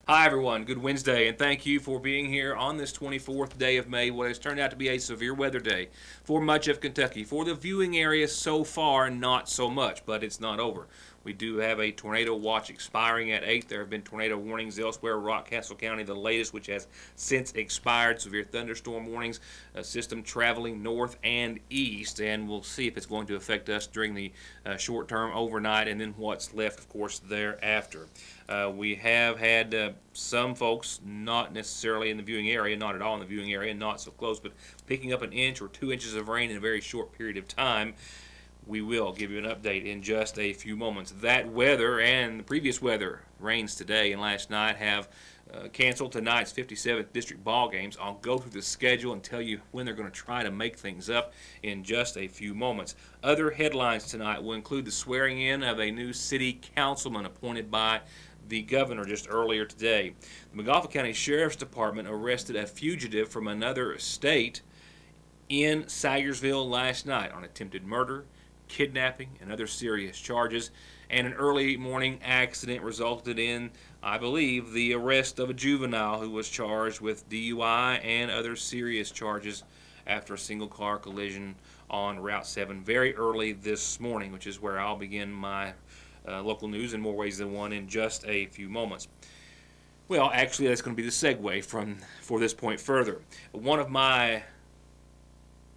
Hi everyone, good Wednesday, and thank you for being here on this 24th day of May, what has turned out to be a severe weather day for much of Kentucky. For the viewing area so far, not so much, but it's not over. We do have a tornado watch expiring at 8. There have been tornado warnings elsewhere. Rockcastle County, the latest, which has since expired. Severe thunderstorm warnings, a system traveling north and east, and we'll see if it's going to affect us during the short term overnight and then what's left, of course, thereafter. We have had some folks, not necessarily in the viewing area, not at all in the viewing area, not so close, but picking up an inch or 2 inches of rain in a very short period of time. We will give you an update in just a few moments. That weather and the previous weather, rains today and last night, have canceled tonight's 57th district ball games. I'll go through the schedule and tell you when they're going to try to make things up in just a few moments. Other headlines tonight will include the swearing in of a new city councilman appointed by the governor just earlier today. The Montgomery County Sheriff's Department arrested a fugitive from another state in Sayersville last night on attempted murder, kidnapping, and other serious charges, and an early morning accident resulted in, I believe, the arrest of a juvenile who was charged with DUI and other serious charges after a single car collision on Route 7 very early this morning, which is where I'll begin my local news in more ways than one in just a few moments. Well, actually, that's going to be the segue for this point further.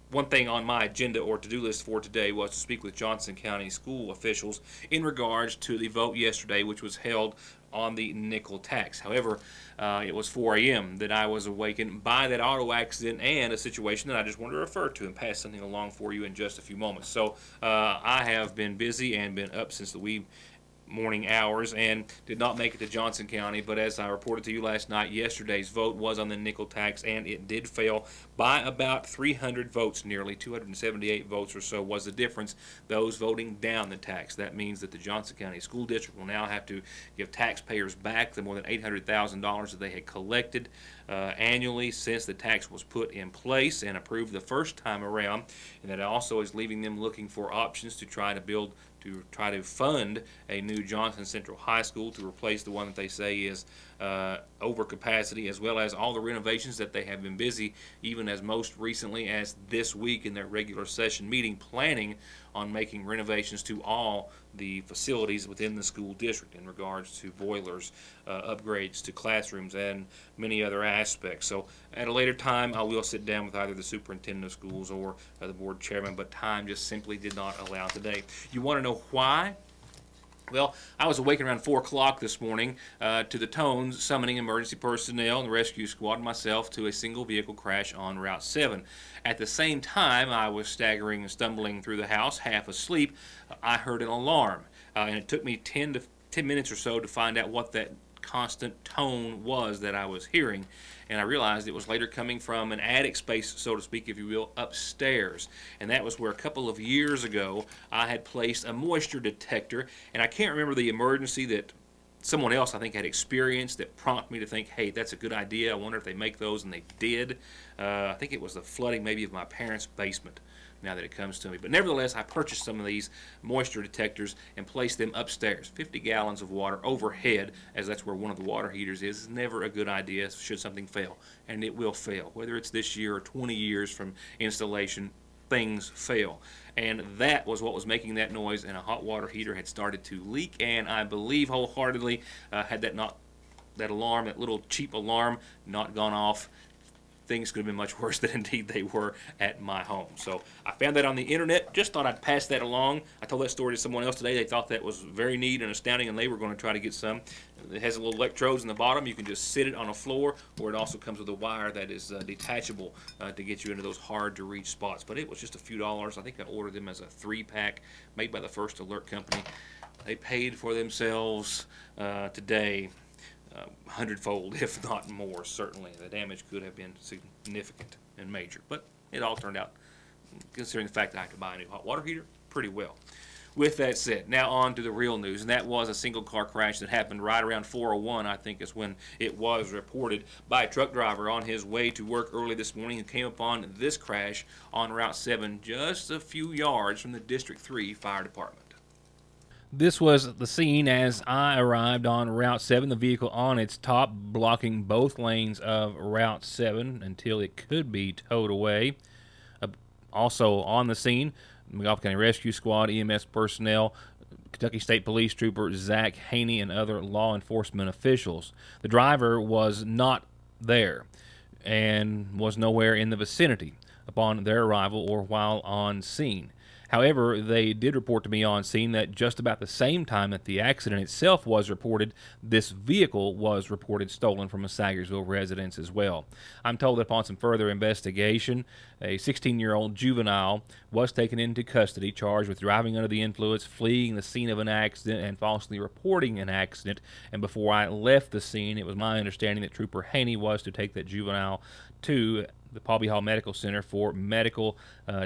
One thing on my agenda or to-do list for today was to speak with Johnson County school officials in regards to the vote yesterday, which was held on the nickel tax. However, it was 4 a.m. that I was awakened by that auto accident and a situation that I just wanted to refer to and pass something along for you in just a few moments. So I have been busy and been up since the wee morning hours and did not make it to Johnson County, but as I reported to you last night, yesterday's vote was on the nickel tax and it did fail by about 300 votes. Nearly 278 votes or so was the difference, those voting down the tax. That means that the Johnson County School District will now have to give taxpayers back the more than $800,000 that they had collected annually since the tax was put in place and approved the first time around, and that also is leaving them looking for options to try to fund a new Johnson Central High School to replace the one that they say is over capacity, as well as all the renovations that they have been busy, even as most recently as this week in their regular session meeting, planning on making renovations to all the facilities within the school district in regards to boilers, upgrades to classrooms, and many other aspects. So at a later time, I will sit down with either the superintendent of schools or the board chairman, but time just simply did not allow today. You want to know why? Well, I was awakened around 4 o'clock this morning to the tones summoning emergency personnel and the rescue squad and myself to a single vehicle crash on Route 7. At the same time, I was staggering and stumbling through the house, half asleep. I heard an alarm, and it took me 10 minutes or so to find out what that constant tone was that I was hearing, and I realized it was later coming from an attic space, so to speak, if you will, upstairs. And that was where a couple of years ago I had placed a moisture detector, and I can't remember the emergency that someone else I think had experienced that prompted me to think, hey, that's a good idea. I wonder if they make those, and they did. I think it was the flooding maybe of my parents' basement, now that it comes to me. But nevertheless, I purchased some of these moisture detectors and placed them upstairs. 50 gallons of water overhead, as that's where one of the water heaters is never a good idea should something fail. And it will fail. Whether it's this year or 20 years from installation, things fail. And that was what was making that noise, and a hot water heater had started to leak, and I believe wholeheartedly had that alarm, that little cheap alarm, not gone off, things could have been much worse than indeed they were at my home. So I found that on the internet, just thought I'd pass that along. I told that story to someone else today. They thought that was very neat and astounding, and they were going to try to get some. It has a little electrodes in the bottom. You can just sit it on a floor, or it also comes with a wire that is detachable to get you into those hard to reach spots. But it was just a few dollars. I think I ordered them as a 3-pack made by the First Alert Company. They paid for themselves today. 100-fold, if not more, certainly. The damage could have been significant and major, but it all turned out, considering the fact that I had to buy a new hot water heater, pretty well. With that said, now on to the real news, and that was a single car crash that happened right around 4:01, I think is when it was reported, by a truck driver on his way to work early this morning who came upon this crash on Route 7 just a few yards from the District 3 Fire Department. This was the scene as I arrived on Route 7, the vehicle on its top, blocking both lanes of Route 7 until it could be towed away. Also on the scene, McGoffin County Rescue Squad, EMS personnel, Kentucky State Police Trooper Zach Haney, and other law enforcement officials. The driver was not there and was nowhere in the vicinity upon their arrival or while on scene. However, they did report to me on scene that just about the same time that the accident itself was reported, this vehicle was reported stolen from a Sagersville residence as well. I'm told that upon some further investigation, a 16-year-old juvenile was taken into custody, charged with driving under the influence, fleeing the scene of an accident, and falsely reporting an accident. And before I left the scene, it was my understanding that Trooper Haney was to take that juvenile to the Palby Hall Medical Center for medical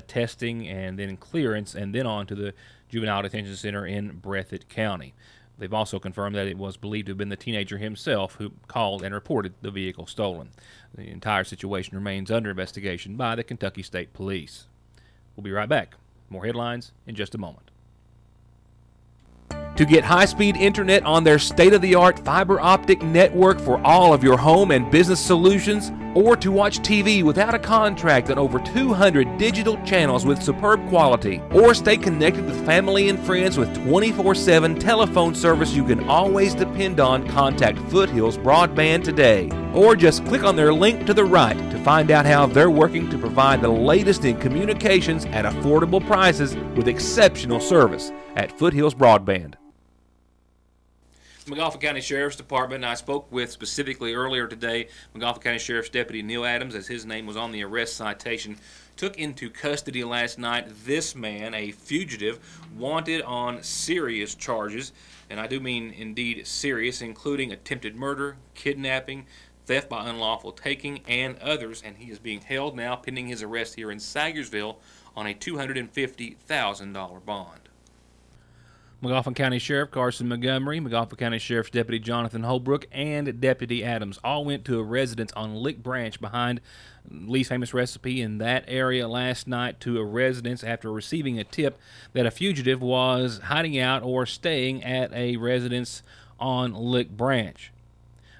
testing and then clearance, and then on to the Juvenile Detention Center in Breathitt County. They've also confirmed that it was believed to have been the teenager himself who called and reported the vehicle stolen. The entire situation remains under investigation by the Kentucky State Police. We'll be right back. More headlines in just a moment. To get high-speed internet on their state-of-the-art fiber optic network for all of your home and business solutions, or to watch TV without a contract on over 200 digital channels with superb quality, or stay connected with family and friends with 24/7 telephone service you can always depend on, contact Foothills Broadband today. Or just click on their link to the right to find out how they're working to provide the latest in communications at affordable prices with exceptional service at Foothills Broadband. McGoffin County Sheriff's Department, and I spoke with specifically earlier today, McGoffin County Sheriff's Deputy Neil Adams, as his name was on the arrest citation, took into custody last night this man, a fugitive, wanted on serious charges, and I do mean indeed serious, including attempted murder, kidnapping, theft by unlawful taking, and others, and he is being held now pending his arrest here in Sagersville on a $250,000 bond. McGoffin County Sheriff Carson Montgomery, McGoffin County Sheriff's Deputy Jonathan Holbrook, and Deputy Adams all went to a residence on Lick Branch behind Lee's Famous Recipe in that area last night to a residence after receiving a tip that a fugitive was hiding out or staying at a residence on Lick Branch.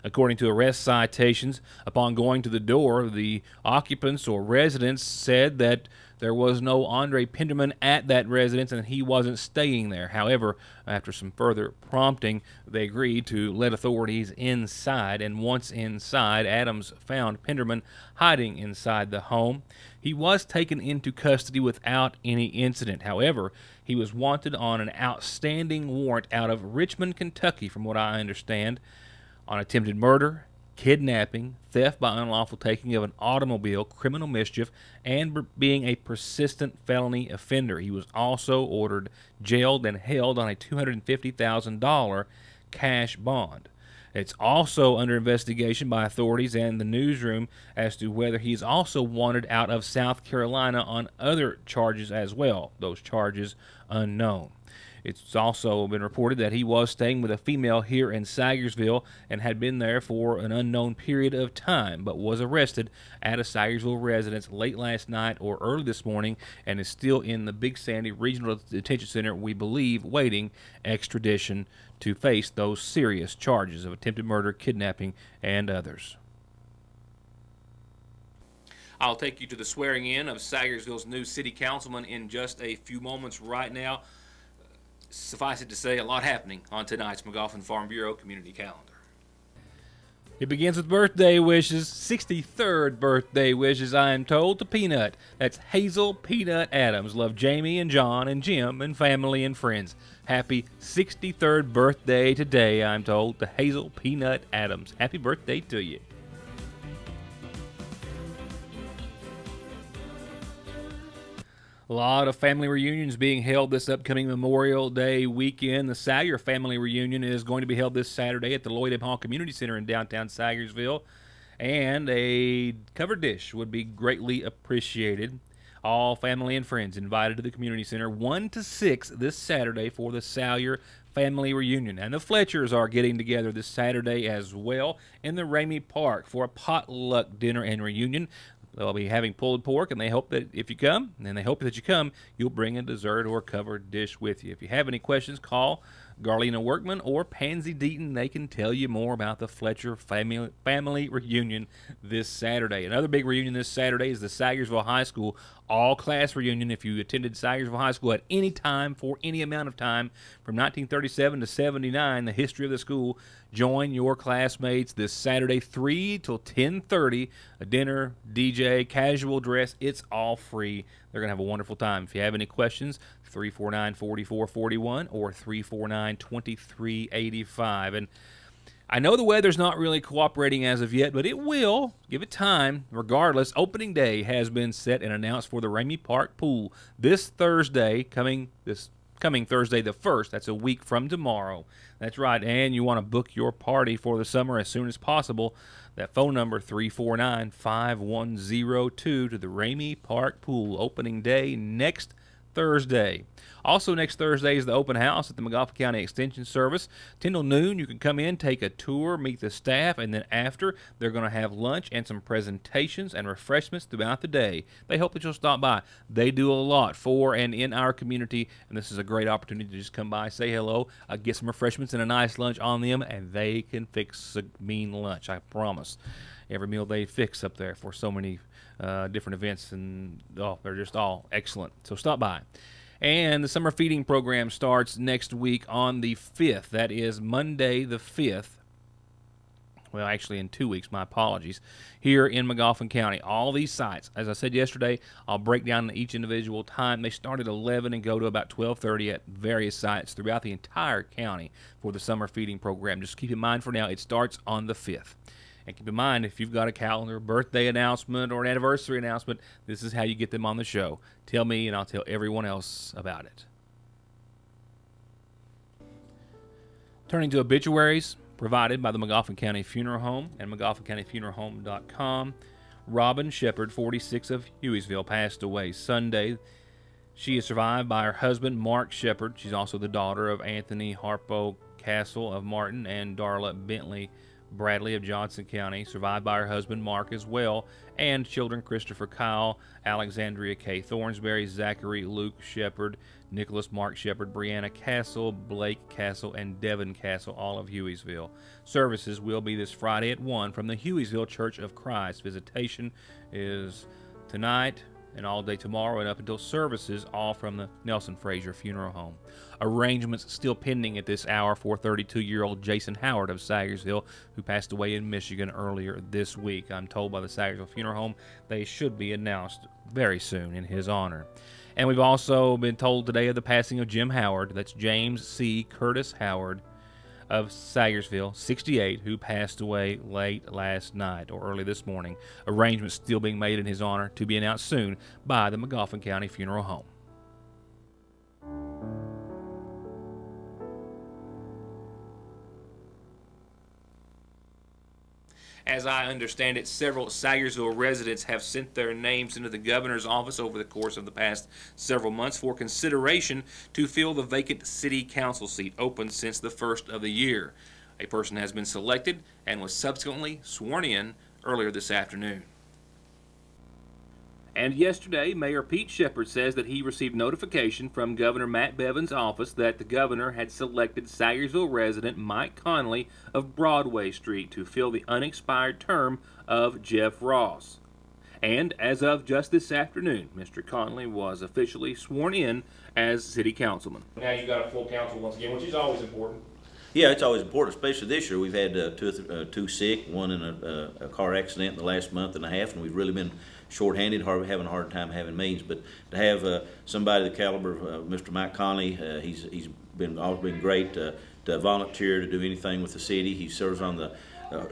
According to arrest citations, upon going to the door, the occupants or residents said that there was no Andre Penderman at that residence and he wasn't staying there. However, after some further prompting, they agreed to let authorities inside, and once inside, Adams found Penderman hiding inside the home. He was taken into custody without any incident. However, he was wanted on an outstanding warrant out of Richmond, Kentucky, from what I understand, on attempted murder, kidnapping, theft by unlawful taking of an automobile, criminal mischief, and being a persistent felony offender. He was also ordered jailed and held on a $250,000 cash bond. It's also under investigation by authorities and the newsroom as to whether he's also wanted out of South Carolina on other charges as well, those charges unknown. It's also been reported that he was staying with a female here in Sagersville and had been there for an unknown period of time, but was arrested at a Sagersville residence late last night or early this morning and is still in the Big Sandy Regional Detention Center, we believe, waiting extradition to face those serious charges of attempted murder, kidnapping, and others. I'll take you to the swearing in of Sagersville's new city councilman in just a few moments right now. Suffice it to say, a lot happening on tonight's McGoffin Farm Bureau community calendar. It begins with birthday wishes, 63rd birthday wishes, I am told, to Peanut. That's Hazel Peanut Adams. Love Jamie and John and Jim and family and friends. Happy 63rd birthday today, I'm told, to Hazel Peanut Adams. Happy birthday to you. A lot of family reunions being held this upcoming Memorial Day weekend. The Salyer family reunion is going to be held this Saturday at the Lloyd M. Hall Community Center in downtown Sagersville, and a covered dish would be greatly appreciated. All family and friends invited to the community center 1 to 6 this Saturday for the Salyer family reunion. And the Fletchers are getting together this Saturday as well in the Ramey Park for a potluck dinner and reunion. They'll be having pulled pork, and they hope that if you come, you'll bring a dessert or covered dish with you. If you have any questions, call Garlina Workman, or Pansy Deaton. They can tell you more about the Fletcher family reunion this Saturday. Another big reunion this Saturday is the Sagersville High School all-class reunion. If you attended Sagersville High School at any time for any amount of time from 1937 to 79, the history of the school, join your classmates this Saturday 3 till 10:30. A dinner, DJ, casual dress, it's all free. They're going to have a wonderful time. If you have any questions, 349-4441 or 349-2385. And I know the weather's not really cooperating as of yet, but it will. Give it time. Regardless, opening day has been set and announced for the Ramey Park Pool this Thursday, coming Thursday the 1st. That's a week from tomorrow. That's right, and you want to book your party for the summer as soon as possible. That phone number, 349-5102 to the Ramey Park Pool. Opening day next Thursday. Also next Thursday is the open house at the Magoffin County Extension Service. 10 till noon, you can come in, take a tour, meet the staff, and then after, they're going to have lunch and some presentations and refreshments throughout the day. They hope that you'll stop by. They do a lot for and in our community, and this is a great opportunity to just come by, say hello, get some refreshments and a nice lunch on them, and they can fix a mean lunch, I promise. Every meal they fix up there for so many different events, and they're just all excellent. So stop by. And the summer feeding program starts next week on the 5th. That is Monday the 5th. Well, actually in 2 weeks, my apologies, here in Magoffin County. All these sites, as I said yesterday, I'll break down each individual time. They start at 11 and go to about 12:30 at various sites throughout the entire county for the summer feeding program. Just keep in mind for now, it starts on the 5th. And keep in mind, if you've got a calendar, birthday announcement, or an anniversary announcement, this is how you get them on the show. Tell me, and I'll tell everyone else about it. Turning to obituaries, provided by the Magoffin County Funeral Home and MagoffinCountyFuneralHome.com. Robin Shepard, 46 of Hueysville, passed away Sunday. She is survived by her husband, Mark Shepard. She's also the daughter of Anthony Harpo Castle of Martin and Darla Bentley Bradley of Johnson County, survived by her husband Mark as well, and children Christopher Kyle, Alexandria K. Thornsberry, Zachary Luke Shepard, Nicholas Mark Shepard, Brianna Castle, Blake Castle, and Devin Castle, all of Hueysville. Services will be this Friday at 1 from the Hueysville Church of Christ. Visitation is tonight and all day tomorrow and up until services, all from the Nelson Frazier Funeral Home. Arrangements still pending at this hour for 32-year-old Jason Howard of Sagersville, who passed away in Michigan earlier this week. I'm told by the Sagersville Funeral Home they should be announced very soon in his honor. And we've also been told today of the passing of Jim Howard. That's James C. Curtis Howard of Sagersville, 68, who passed away late last night or early this morning. Arrangements still being made in his honor to be announced soon by the Magoffin County Funeral Home. As I understand it, several Sagersville residents have sent their names into the governor's office over the course of the past several months for consideration to fill the vacant city council seat open since the first of the year. A person has been selected and was subsequently sworn in earlier this afternoon. And yesterday, Mayor Pete Shepard says that he received notification from Governor Matt Bevin's office that the governor had selected Sagersville resident Mike Conley of Broadway Street to fill the unexpired term of Jeff Ross. And as of just this afternoon, Mr. Conley was officially sworn in as city councilman. Now you've got a full council once again, which is always important. Yeah, it's always important, especially this year. We've had two sick, one in a car accident in the last month and a half, and we've really been short-handed, having a hard time having means. But to have somebody the caliber of Mr. Mike Conley, he's always been great to volunteer to do anything with the city. He serves on the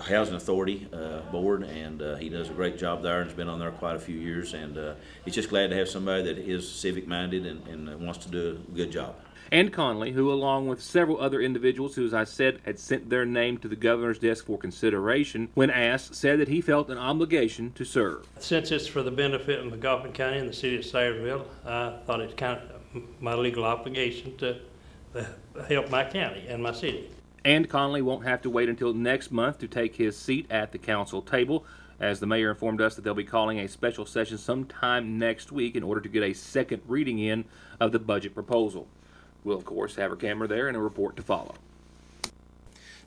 Housing Authority board, and he does a great job there and has been on there quite a few years. And he's just glad to have somebody that is civic-minded and wants to do a good job. And Conley, who along with several other individuals who, as I said, had sent their name to the governor's desk for consideration, when asked, said that he felt an obligation to serve. Since it's for the benefit of Magoffin County and the city of Sayersville, I thought it's kind of my legal obligation to help my county and my city. And Conley won't have to wait until next month to take his seat at the council table, as the mayor informed us that they'll be calling a special session sometime next week in order to get a second reading in of the budget proposal. We'll, of course, have our camera there and a report to follow.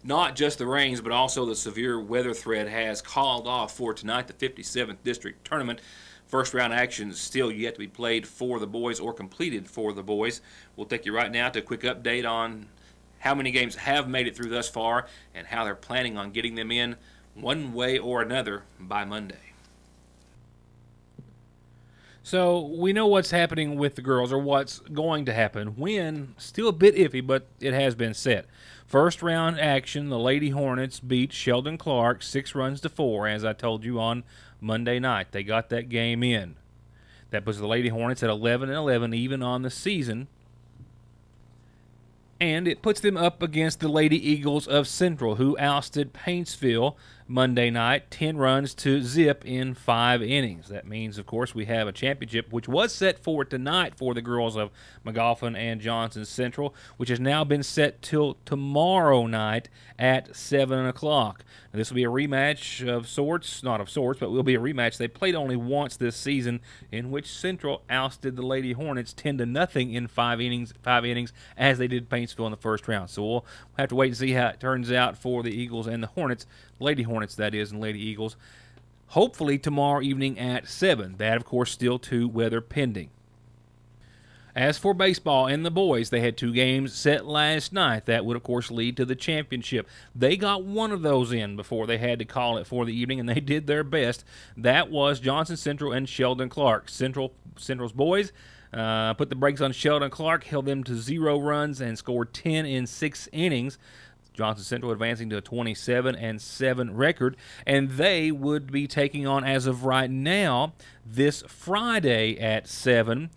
Not just the rains, but also the severe weather threat has called off for tonight the 57th District Tournament. First round action is still yet to be played for the boys or completed for the boys. We'll take you right now to a quick update on how many games have made it through thus far and how they're planning on getting them in one way or another by Monday. So we know what's happening with the girls, or what's going to happen. When, still a bit iffy, but it has been set. First round action, the Lady Hornets beat Sheldon Clark 6-4, as I told you on Monday night. They got that game in. That puts the Lady Hornets at 11-11, even on the season. And it puts them up against the Lady Eagles of Central, who ousted Paintsville Monday night, 10-0 in 5 innings. That means, of course, we have a championship, which was set for tonight for the girls of McGoffin and Johnson Central, which has now been set till tomorrow night at 7 o'clock. Now, this will be a rematch of sorts, not of sorts, but will be a rematch. They played only once this season, in which Central ousted the Lady Hornets 10-0 in 5 innings, as they did Paintsville in the first round. So we'll have to wait and see how it turns out for the Eagles and the Hornets. Lady Hornets, that is, and Lady Eagles, hopefully tomorrow evening at 7. That, of course, still to weather pending. As for baseball and the boys, they had 2 games set last night. That would, of course, lead to the championship. They got one of those in before they had to call it for the evening, and they did their best. That was Johnson Central and Sheldon Clark. Central's boys put the brakes on Sheldon Clark, held them to 0 runs, and scored 10 in 6 innings. Johnson Central advancing to a 27-7 record, and they would be taking on, as of right now, this Friday at 7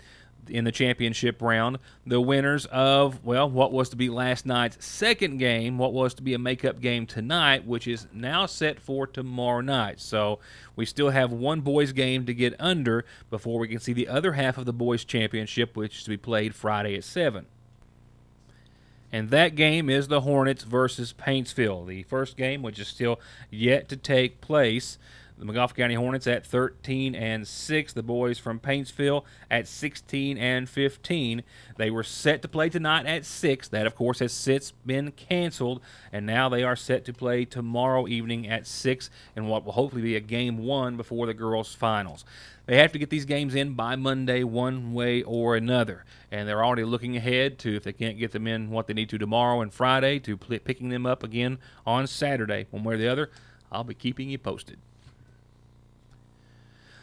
in the championship round, the winners of, well, what was to be last night's second game, what was to be a makeup game tonight, which is now set for tomorrow night. So we still have one boys game to get under before we can see the other half of the boys championship, which is to be played Friday at 7. And that game is the Hornets versus Paintsville. The first game, which is still yet to take place. The McGoffin County Hornets at 13-6. The boys from Paintsville at 16-15. They were set to play tonight at 6. That, of course, has since been canceled. And now they are set to play tomorrow evening at 6 in what will hopefully be a game 1 before the girls' finals. They have to get these games in by Monday one way or another. And they're already looking ahead to, if they can't get them in what they need to tomorrow and Friday, to picking them up again on Saturday. One way or the other, I'll be keeping you posted.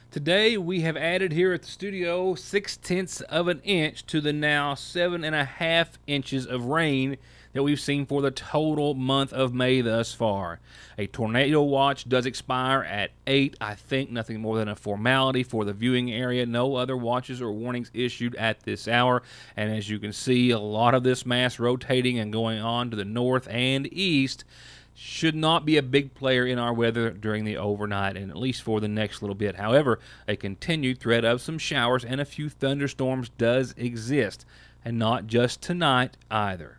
Today we have added here at the studio 0.6 of an inch to the now 7.5 inches of rain that we've seen for the total month of May thus far. A tornado watch does expire at 8. I think nothing more than a formality for the viewing area. No other watches or warnings issued at this hour. And as you can see, a lot of this mass rotating and going on to the north and east should not be a big player in our weather during the overnight, and at least for the next little bit. However, a continued threat of some showers and a few thunderstorms does exist, and not just tonight either.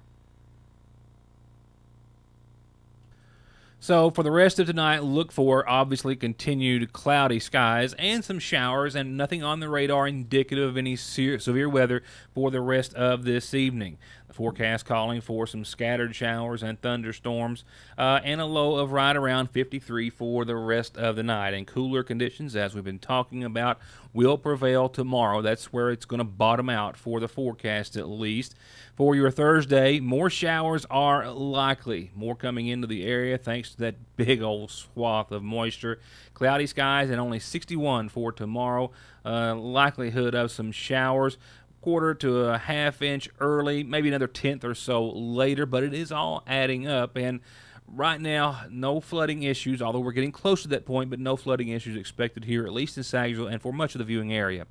So for the rest of tonight, look for obviously continued cloudy skies and some showers, and nothing on the radar indicative of any severe weather for the rest of this evening. The forecast calling for some scattered showers and thunderstorms and a low of right around 53 for the rest of the night. And cooler conditions, as we've been talking about, will prevail tomorrow. That's where it's going to bottom out for the forecast at least. For your Thursday, more showers are likely. More coming into the area thanks to that big old swath of moisture. Cloudy skies and only 61 for tomorrow. Likelihood of some showers. Quarter to a half inch early, maybe another tenth or so later, but it is all adding up. And right now, no flooding issues, although we're getting close to that point, but no flooding issues expected here, at least in Sagersville and for much of the viewing area.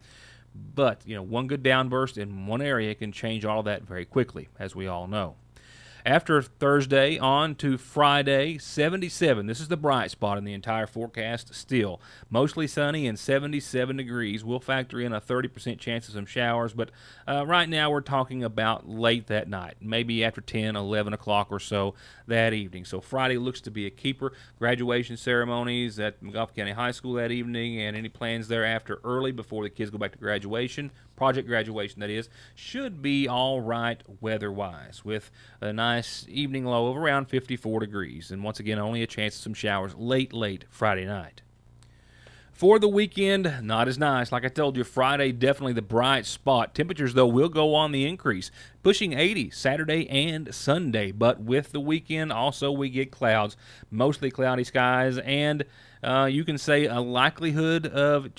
But, you know, one good downburst in one area can change all that very quickly, as we all know. After Thursday, on to Friday, 77. This is the bright spot in the entire forecast still. Mostly sunny and 77 degrees. We'll factor in a 30% chance of some showers, but right now we're talking about late that night, maybe after 10, 11 o'clock or so that evening. So Friday looks to be a keeper. Graduation ceremonies at McGoffin County High School that evening, and any plans thereafter early before the kids go back to graduation, project graduation, that is, should be all right weather-wise, with a nice evening low of around 54 degrees. And once again, only a chance of some showers late Friday night. For the weekend, not as nice. Like I told you, Friday definitely the bright spot. Temperatures, though, will go on the increase, pushing 80 Saturday and Sunday. But with the weekend, also we get clouds, mostly cloudy skies, and you can say a likelihood of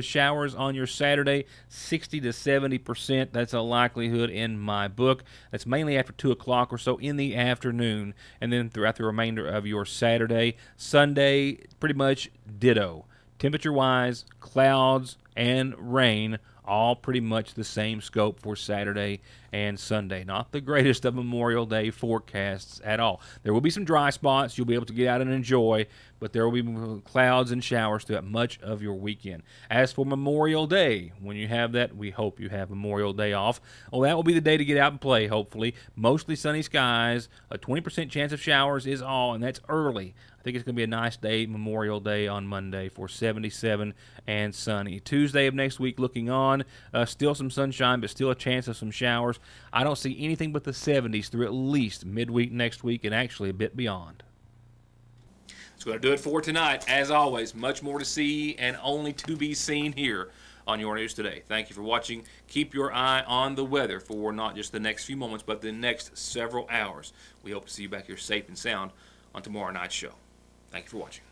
showers on your Saturday, 60 to 70%. That's a likelihood in my book. That's mainly after 2 o'clock or so in the afternoon, and then throughout the remainder of your Saturday. Sunday, pretty much ditto. Temperature-wise, clouds and rain, all pretty much the same scope for Saturday and Sunday. Not the greatest of Memorial Day forecasts at all. There will be some dry spots you'll be able to get out and enjoy, but there will be clouds and showers throughout much of your weekend. As for Memorial Day, when you have that, we hope you have Memorial Day off. Well, that will be the day to get out and play, hopefully. Mostly sunny skies. A 20% chance of showers is all, and that's early. I think it's going to be a nice day, Memorial Day on Monday, for 77 and sunny. Tuesday of next week looking on. Still some sunshine, but still a chance of some showers. I don't see anything but the 70s through at least midweek next week and actually a bit beyond. That's going to do it for tonight. As always, much more to see and only to be seen here on Your News Today. Thank you for watching. Keep your eye on the weather for not just the next few moments, but the next several hours. We hope to see you back here safe and sound on tomorrow night's show. Thank you for watching.